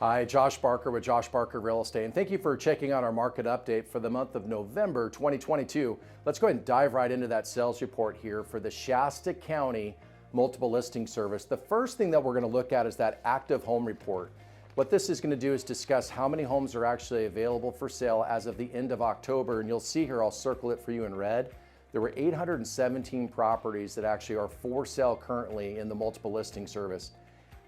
Hi, Josh Barker with Josh Barker Real Estate, and thank you for checking out our market update for the month of November 2022. Let's go ahead and dive right into that sales report here for the Shasta County Multiple Listing Service. The first thing that we're going to look at is that active home report. What this is going to do is discuss how many homes are actually available for sale as of the end of October, and you'll see here, I'll circle it for you in red. There were 817 properties that actually are for sale currently in the Multiple Listing Service.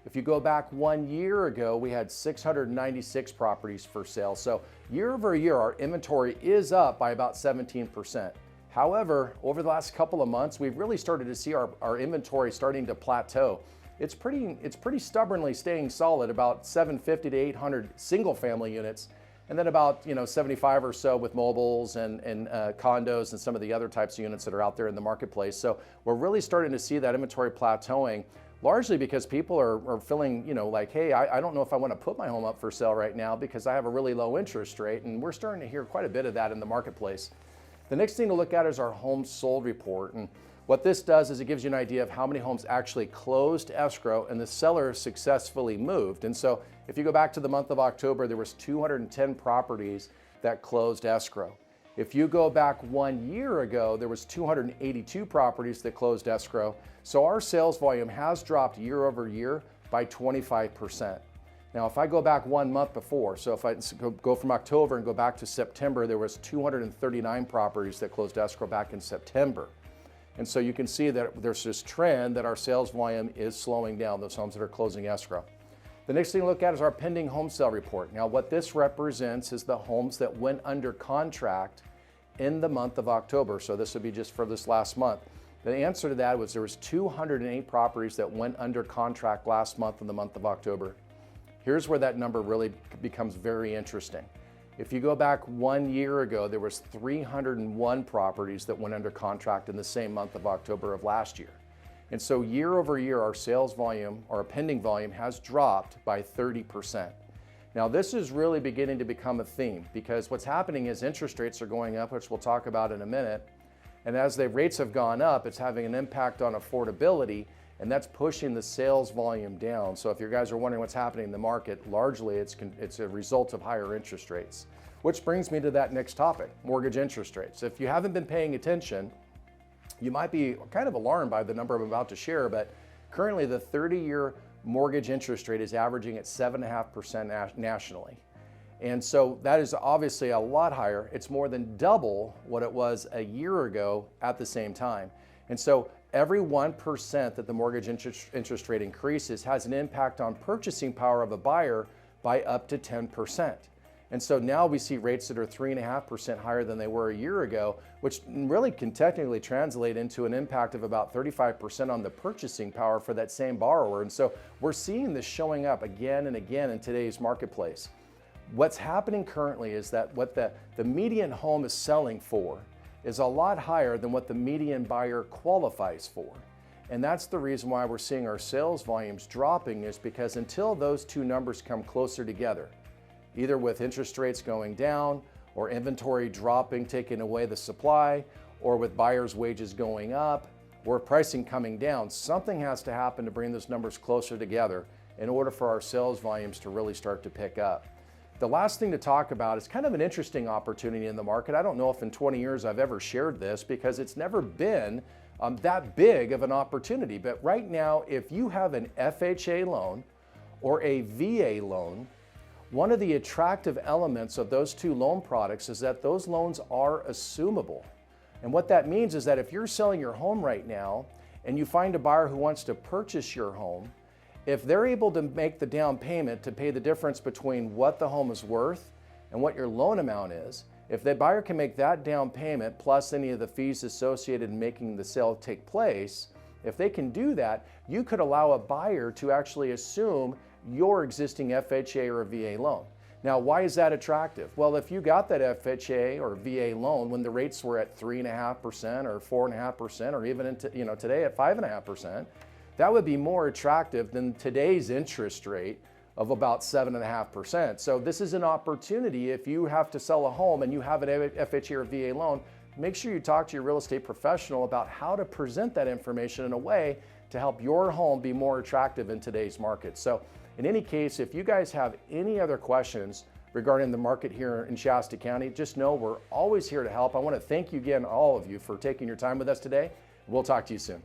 If you go back 1 year ago, we had 696 properties for sale. So year over year, our inventory is up by about 17%. However, over the last couple of months, we've really started to see our inventory starting to plateau. It's pretty stubbornly staying solid, about 750 to 800 single family units, and then about 75 or so with mobiles and condos and some of the other types of units that are out there in the marketplace. So we're really starting to see that inventory plateauing, largely because people are feeling, like, hey, I don't know if I want to put my home up for sale right now because I have a really low interest rate, and we're starting to hear quite a bit of that in the marketplace. The next thing to look at is our homes sold report, and what this does is it gives you an idea of how many homes actually closed escrow and the seller successfully moved. And so if you go back to the month of October, there was 210 properties that closed escrow. If you go back 1 year ago, there was 282 properties that closed escrow. So our sales volume has dropped year over year by 25%. Now, if I go back 1 month before, so if I go from October and go back to September, there was 239 properties that closed escrow back in September. And so you can see that there's this trend that our sales volume is slowing down, those homes that are closing escrow. The next thing to look at is our pending home sale report. Now, what this represents is the homes that went under contract in the month of October. So this would be just for this last month. The answer to that was there was 208 properties that went under contract last month in the month of October. Here's where that number really becomes very interesting. If you go back 1 year ago, there was 301 properties that went under contract in the same month of October of last year. And so year over year, our sales volume, our pending volume, has dropped by 30%. Now, this is really beginning to become a theme because what's happening is interest rates are going up, which we'll talk about in a minute. And as the rates have gone up, it's having an impact on affordability, and that's pushing the sales volume down. So if you guys are wondering what's happening in the market, largely it's a result of higher interest rates. Which brings me to that next topic, mortgage interest rates. If you haven't been paying attention, you might be kind of alarmed by the number I'm about to share, but currently the 30-year mortgage interest rate is averaging at 7.5% nationally. And so that is obviously a lot higher. It's more than double what it was a year ago at the same time. And so every 1% that the mortgage interest rate increases has an impact on purchasing power of a buyer by up to 10%. And so now we see rates that are 3.5% higher than they were a year ago, which really can technically translate into an impact of about 35% on the purchasing power for that same borrower. And so we're seeing this showing up again and again in today's marketplace. What's happening currently is that what the median home is selling for is a lot higher than what the median buyer qualifies for. And that's the reason why we're seeing our sales volumes dropping, is because until those two numbers come closer together, either with interest rates going down or inventory dropping, taking away the supply, or with buyers' wages going up, or pricing coming down, something has to happen to bring those numbers closer together in order for our sales volumes to really start to pick up. The last thing to talk about is kind of an interesting opportunity in the market. I don't know if in 20 years I've ever shared this because it's never been that big of an opportunity. But right now, if you have an FHA loan or a VA loan, one of the attractive elements of those two loan products is that those loans are assumable. And what that means is that if you're selling your home right now and you find a buyer who wants to purchase your home, if they're able to make the down payment to pay the difference between what the home is worth and what your loan amount is, if the buyer can make that down payment plus any of the fees associated in making the sale take place, if they can do that, you could allow a buyer to actually assume your existing FHA or VA loan. Now, why is that attractive? Well, if you got that FHA or VA loan when the rates were at 3.5% or 4.5%, or even today at 5.5%, that would be more attractive than today's interest rate of about 7.5%. So this is an opportunity. If you have to sell a home and you have an FHA or VA loan, make sure you talk to your real estate professional about how to present that information in a way to help your home be more attractive in today's market. So In any case, if you guys have any other questions regarding the market here in Shasta County, just know we're always here to help. I want to thank you again, all of you, for taking your time with us today. We'll talk to you soon.